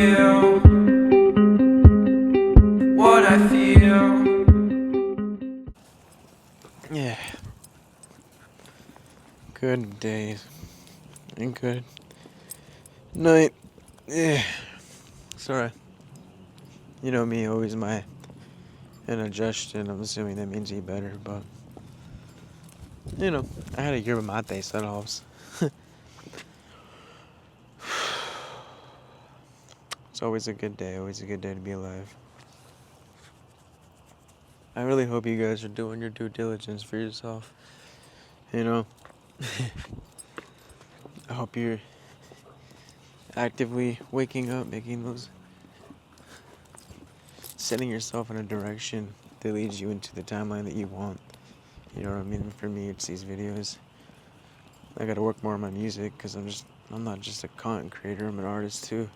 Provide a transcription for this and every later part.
feel, what I feel. Yeah. Good days. And good night. Yeah. Sorry. You know me, always my indigestion. I'm assuming that means eat better, but you know, I had a yerba mate, so that helps. It's always a good day, always a good day to be alive. I really hope you guys are doing your due diligence for yourself. You know, I hope you're actively waking up, making those, setting yourself in a direction that leads you into the timeline that you want. You know what I mean? For me, it's these videos. I gotta work more on my music because I'm not just a content creator, I'm an artist too.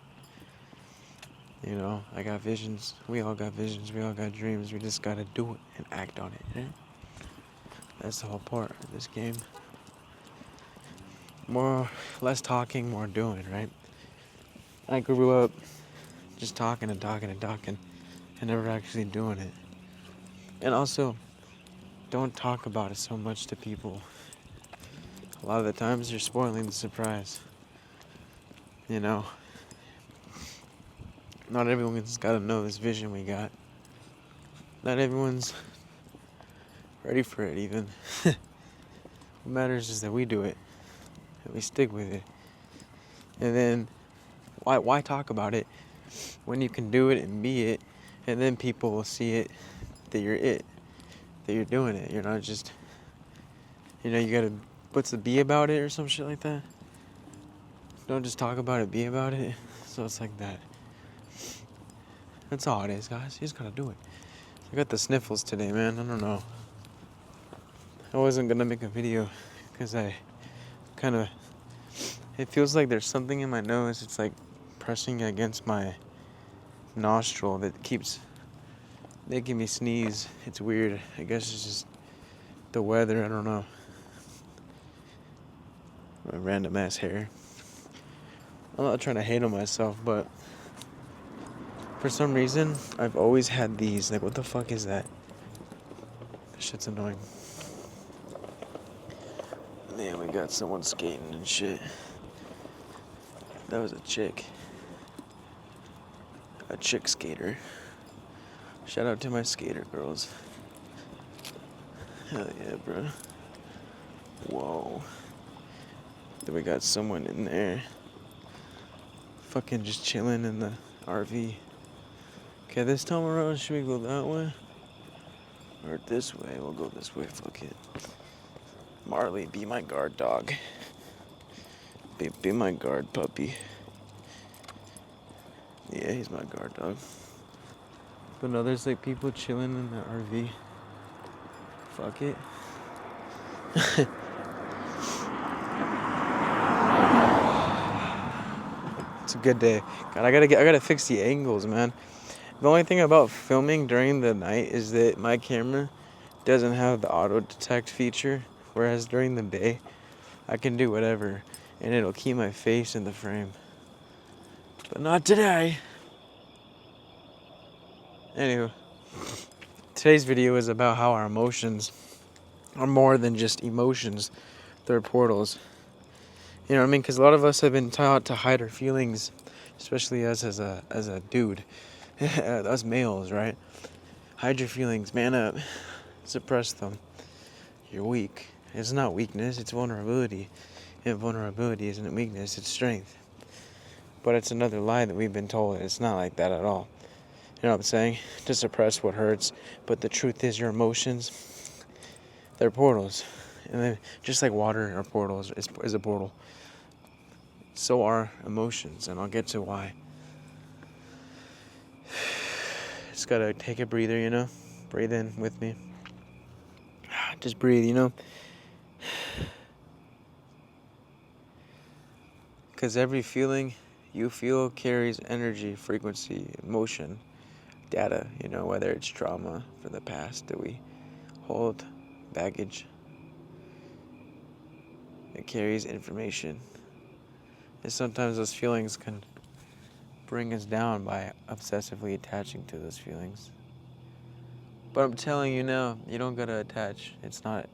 You know, I got visions. We all got visions. We all got dreams. We just gotta do it and act on it. Right? That's the whole part of this game. Less talking, more doing, right? I grew up just talking and talking and talking and never actually doing it. And also, don't talk about it so much to people. A lot of the times you're spoiling the surprise. You know, not everyone's gotta know this vision we got. Not everyone's ready for it even. What matters is that we do it, and we stick with it. And then, why talk about it when you can do it and be it, and then people will see it, that you're doing it. You're not just, you know, you gotta, what's the be about it or some shit like that? Don't just talk about it, be about it. So it's like that. That's all it is, guys. You just gotta do it. I got the sniffles today, man. I don't know. I wasn't gonna make a video because I kind of, it feels like there's something in my nose. It's like pressing against my nostril that keeps making me sneeze. It's weird. I guess it's just the weather. I don't know. My random ass hair. I'm not trying to hate on myself, but for some reason, I've always had these. Like, what the fuck is that? This shit's annoying. Man, we got someone skating and shit. That was a chick. A chick skater. Shout out to my skater girls. Hell yeah, bro. Whoa. Then we got someone in there. Fucking just chilling in the RV. Okay, this time around, should we go that way? Or this way? We'll go this way, fuck it. Marley, be my guard dog. Be my guard puppy. Yeah, he's my guard dog. But no, there's like people chilling in the RV. Fuck it. It's a good day. God, I gotta fix the angles, man. The only thing about filming during the night is that my camera doesn't have the auto detect feature, whereas during the day, I can do whatever, and it'll keep my face in the frame. But not today. Anyway, today's video is about how our emotions are more than just emotions. They're portals. You know what I mean? Because a lot of us have been taught to hide our feelings, especially us as a dude, us males, right? Hide your feelings, man up, suppress them. You're weak. It's not weakness, it's vulnerability. And vulnerability isn't weakness, it's strength. But it's another lie that we've been told. It's not like that at all. You know what I'm saying? To suppress what hurts. But the truth is, your emotions, they're portals. And then, just like water or portals is a portal, so are emotions, and I'll get to why. Just gotta take a breather, you know? Breathe in with me. Just breathe, you know? Because every feeling you feel carries energy, frequency, emotion, data, you know, whether it's trauma for the past that we hold, baggage. It carries information. And sometimes those feelings can bring us down by obsessively attaching to those feelings. But I'm telling you now, you don't gotta attach. It's not,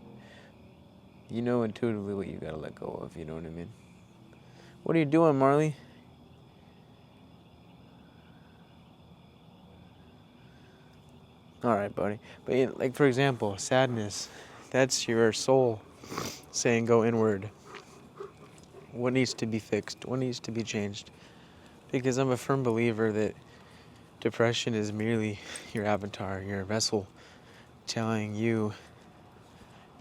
you know intuitively what you gotta let go of, you know what I mean? What are you doing, Marley? Alright, buddy. But like, for example, sadness. That's your soul saying go inward. What needs to be fixed? What needs to be changed? Because I'm a firm believer that depression is merely your avatar, your vessel, telling you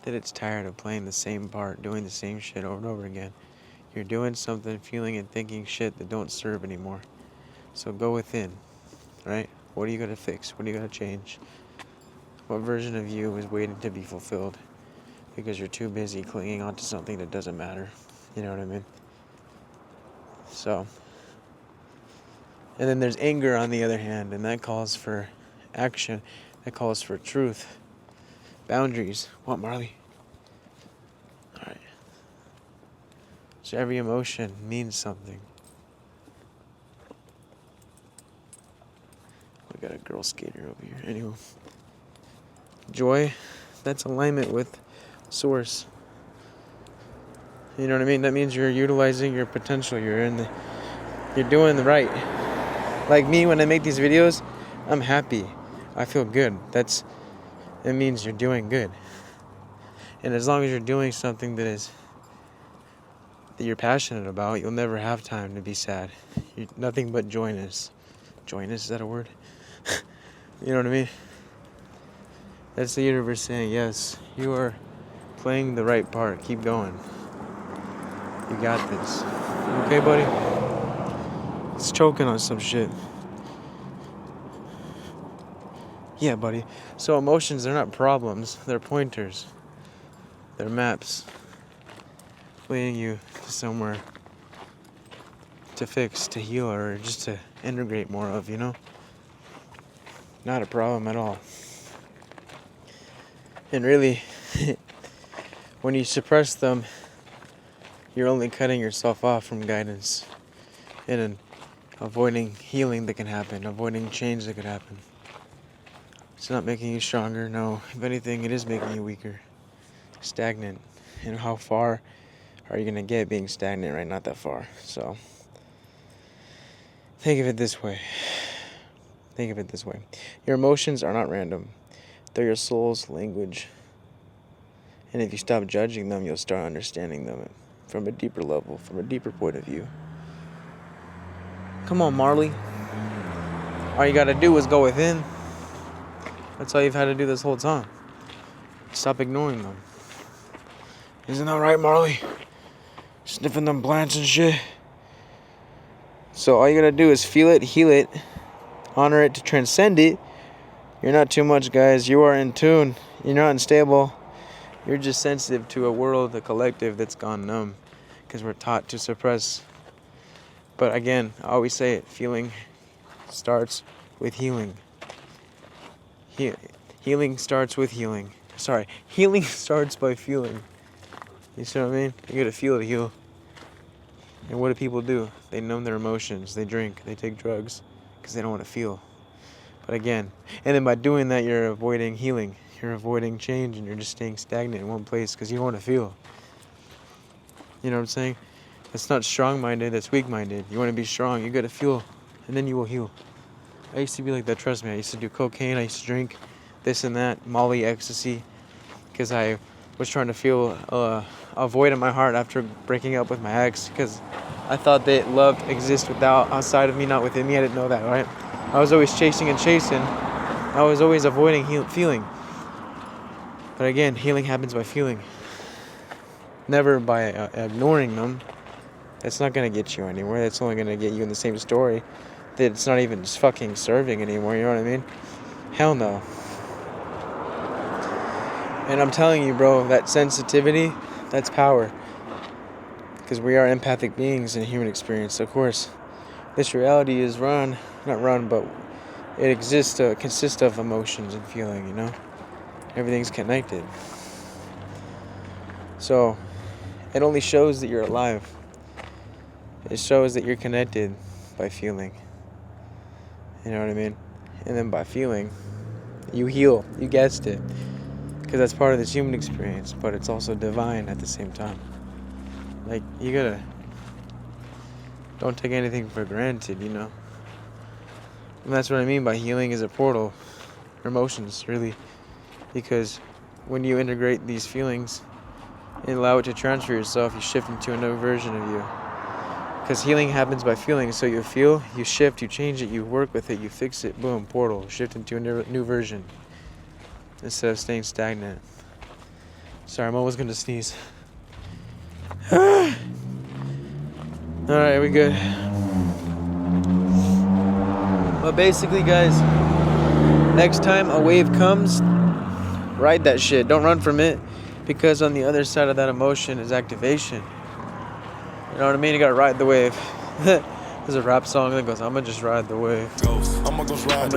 that it's tired of playing the same part, doing the same shit over and over again. You're doing something, feeling and thinking shit that don't serve anymore. So go within, right? What are you gonna fix? What are you gonna change? What version of you is waiting to be fulfilled because you're too busy clinging onto something that doesn't matter? You know what I mean? So, and then there's anger on the other hand, and that calls for action. That calls for truth. Boundaries. What, Marley? Alright. So every emotion means something. We got a girl skater over here. Anyway. Joy, that's alignment with source. You know what I mean? That means you're utilizing your potential. You're doing the right. Like me, when I make these videos, I'm happy. I feel good. It means you're doing good. And as long as you're doing something that you're passionate about, you'll never have time to be sad. You're nothing but joyness. Joyness, is that a word? You know what I mean? That's the universe saying, yes, you are playing the right part. Keep going. You got this. You okay, buddy? It's choking on some shit. Yeah, buddy. So emotions, they're not problems. They're pointers. They're maps. Leading you to somewhere to fix, to heal, or just to integrate more of, you know? Not a problem at all. And really, when you suppress them, you're only cutting yourself off from guidance and avoiding healing that can happen, avoiding change that could happen. It's not making you stronger, no. If anything, it is making you weaker, stagnant. And how far are you going to get being stagnant, right? Not that far. So, think of it this way. Think of it this way. Your emotions are not random. They're your soul's language. And if you stop judging them, you'll start understanding them from a deeper level, from a deeper point of view. Come on, Marley. All you gotta do is go within. That's all you've had to do this whole time. Stop ignoring them. Isn't that right, Marley? Sniffing them plants and shit. So all you gotta do is feel it, heal it, honor it to transcend it. You're not too much, guys. You are in tune. You're not unstable. You're just sensitive to a world, a collective that's gone numb because we're taught to suppress. But again, I always say it, feeling starts with healing. Healing starts with healing. Sorry, healing starts by feeling. You see what I mean? You gotta feel to heal. And what do people do? They numb their emotions. They drink. They take drugs because they don't want to feel. But again, and then by doing that, you're avoiding healing. You're avoiding change, and you're just staying stagnant in one place because you don't want to feel. You know what I'm saying? That's not strong-minded, that's weak-minded. You want to be strong, you got to feel, and then you will heal. I used to be like that, trust me. I used to do cocaine, I used to drink this and that, Molly, ecstasy, because I was trying to feel a void in my heart after breaking up with my ex, because I thought that love exists outside of me, not within me. I didn't know that, right? I was always chasing and chasing. I was always avoiding feeling. But again, healing happens by feeling. Never by ignoring them. That's not going to get you anywhere. That's only going to get you in the same story that it's not even fucking serving anymore. You know what I mean? Hell no. And I'm telling you, bro, that sensitivity, that's power. Because we are empathic beings in human experience. Of course, this reality is but it exists to consist of emotions and feeling, you know? Everything's connected. So, it only shows that you're alive. It shows that you're connected by feeling. You know what I mean? And then by feeling, you heal. You guessed it. Because that's part of this human experience, but it's also divine at the same time. Like, you gotta, don't take anything for granted, you know? And that's what I mean by healing is a portal. Emotions, really. Because when you integrate these feelings and allow it to transfer yourself, you shift into a new version of you. Because healing happens by feeling, so you feel, you shift, you change it, you work with it, you fix it, boom, portal, shift into a new version. Instead of staying stagnant. Sorry, I'm almost gonna sneeze. Alright, we good. But basically, guys, next time a wave comes, ride that shit. Don't run from it. Because on the other side of that emotion is activation. You know what I mean? You gotta ride the wave. There's a rap song that goes, I'ma just ride the wave. I'ma just ride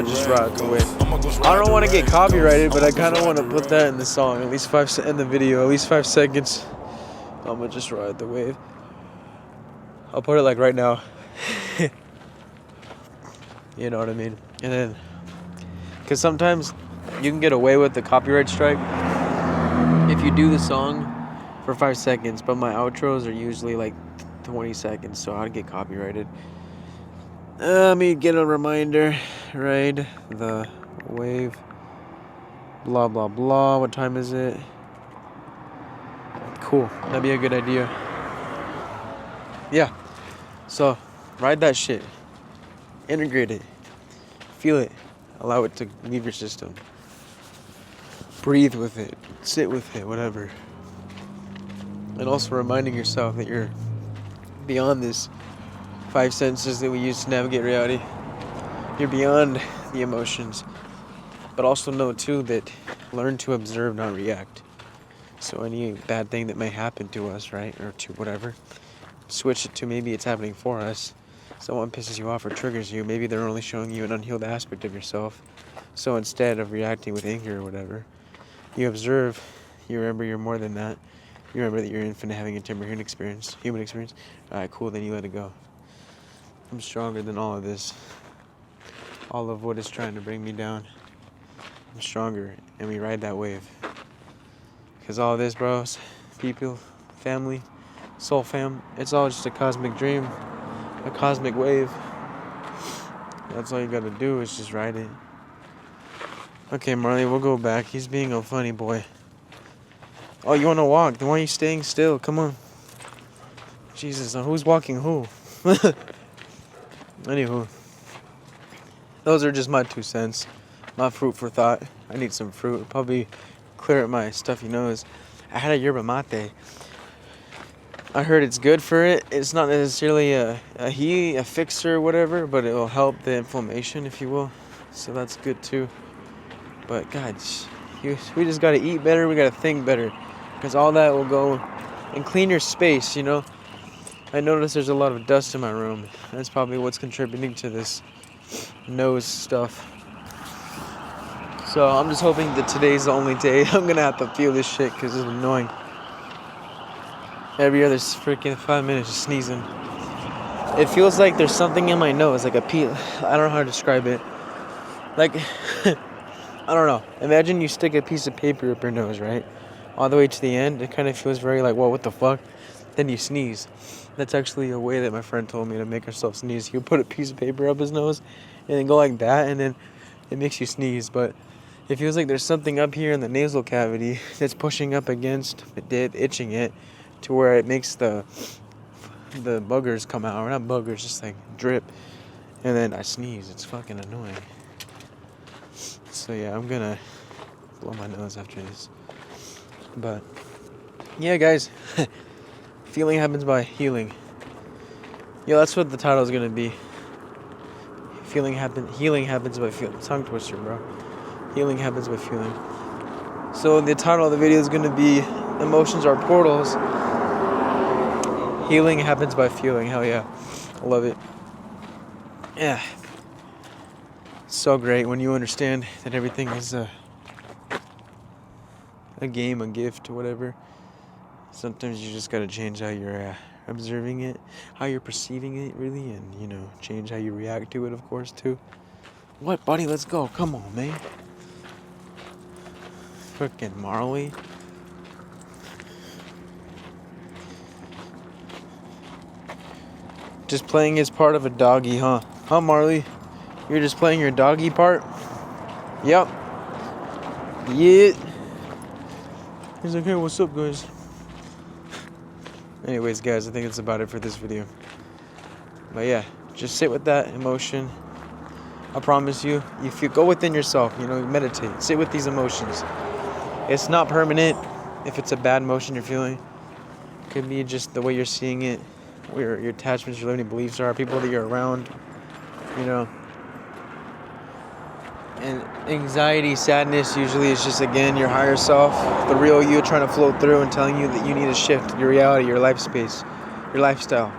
the wave. I don't want to get copyrighted, but I kind of want to put that in the song. At least in the video. At least 5 seconds. I'ma just ride the wave. I'll put it like right now. You know what I mean? And then, because sometimes you can get away with the copyright strike if you do the song for 5 seconds, but my outros are usually like 20 seconds, so I'd get copyrighted. Let me get a reminder. Ride the wave. Blah, blah, blah. What time is it? Cool. That'd be a good idea. Yeah. So, ride that shit. Integrate it. Feel it. Allow it to leave your system. Breathe with it. Sit with it. Whatever. And also reminding yourself that you're beyond this 5 senses that we use to navigate reality. You're beyond the emotions. But also know too that learn to observe, not react. So any bad thing that may happen to us, right, or to whatever, switch it to maybe it's happening for us. Someone pisses you off or triggers you, maybe they're only showing you an unhealed aspect of yourself. So instead of reacting with anger or whatever, you observe, you remember you're more than that. You remember that you're infinite, having a human experience. Alright, cool, then you let it go. I'm stronger than all of this. All of what is trying to bring me down. I'm stronger, and we ride that wave. Because all of this, bros, people, family, soul fam, it's all just a cosmic dream, a cosmic wave. That's all you gotta do is just ride it. Okay, Marley, we'll go back. He's being a funny boy. Oh, you wanna walk? Then why are you staying still? Come on. Jesus, who's walking who? Anywho, those are just my 2 cents. My fruit for thought. I need some fruit. Probably clear up my stuffy nose. I had a yerba mate. I heard it's good for it. It's not necessarily a fixer or whatever, but it will help the inflammation, if you will. So that's good too. But God, we just gotta eat better. We gotta think better, because all that will go and clean your space. You know. I noticed there's a lot of dust in my room. That's probably what's contributing to this nose stuff. So I'm just hoping that today's the only day I'm gonna have to feel this shit, because it's annoying. Every other freaking 5 minutes just sneezing. It feels like there's something in my nose, like a pea. I don't know how to describe it. Like, I don't know. Imagine you stick a piece of paper up your nose, right? All the way to the end. It kind of feels very like, whoa, what the fuck? Then you sneeze. That's actually a way that my friend told me to make herself sneeze. He'll put a piece of paper up his nose and then go like that, and then it makes you sneeze. But it feels like there's something up here in the nasal cavity that's pushing up against it, itching it, to where it makes the boogers come out. Or not boogers, just like drip. And then I sneeze. It's fucking annoying. So yeah, I'm gonna blow my nose after this. But yeah, guys. Feeling happens by healing. Yeah, that's what the title is gonna be. Healing happens by feeling. Tongue twister, bro. Healing happens by feeling. So the title of the video is gonna be Emotions Are Portals. Healing happens by feeling. Hell yeah. I love it. Yeah. It's so great when you understand that everything is a game, a gift, or whatever. Sometimes you just gotta change how you're observing it, how you're perceiving it, really, and, change how you react to it, of course, too. What, buddy? Let's go. Come on, man. Frickin' Marley. Just playing his part of a doggy, huh? Huh, Marley? You're just playing your doggy part? Yep. Yeah. He's like, hey, what's up, guys? Anyways, guys, I think that's about it for this video. But yeah, just sit with that emotion. I promise you, if you go within yourself, meditate, sit with these emotions. It's not permanent. If it's a bad emotion you're feeling, it could be just the way you're seeing it, where your attachments, your limiting beliefs are, people that you're around, And anxiety, sadness usually is just, again, your higher self, the real you trying to float through and telling you that you need to shift your reality, your life space, your lifestyle.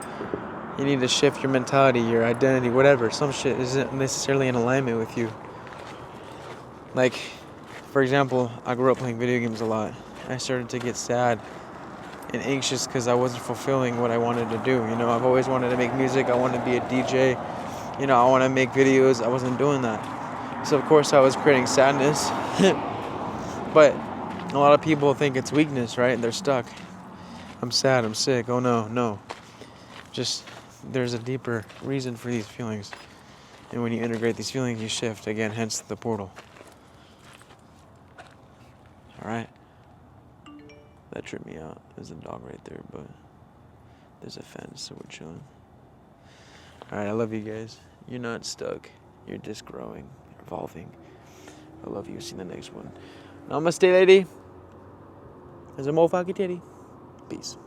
You need to shift your mentality, your identity, whatever. Some shit isn't necessarily in alignment with you. Like, for example, I grew up playing video games a lot. I started to get sad and anxious because I wasn't fulfilling what I wanted to do. I've always wanted to make music. I wanted to be a DJ. I want to make videos. I wasn't doing that. So, of course, I was creating sadness. But a lot of people think it's weakness, right? They're stuck. I'm sad. I'm sick. Oh, no. Just, there's a deeper reason for these feelings. And when you integrate these feelings, you shift. Again, hence the portal. All right? That tripped me out. There's a dog right there, but there's a fence, so we're chilling. All right, I love you guys. You're not stuck. You're just growing, evolving. I love you. See you in the next one. Namaste, lady. There's a motherfucking titty. Peace.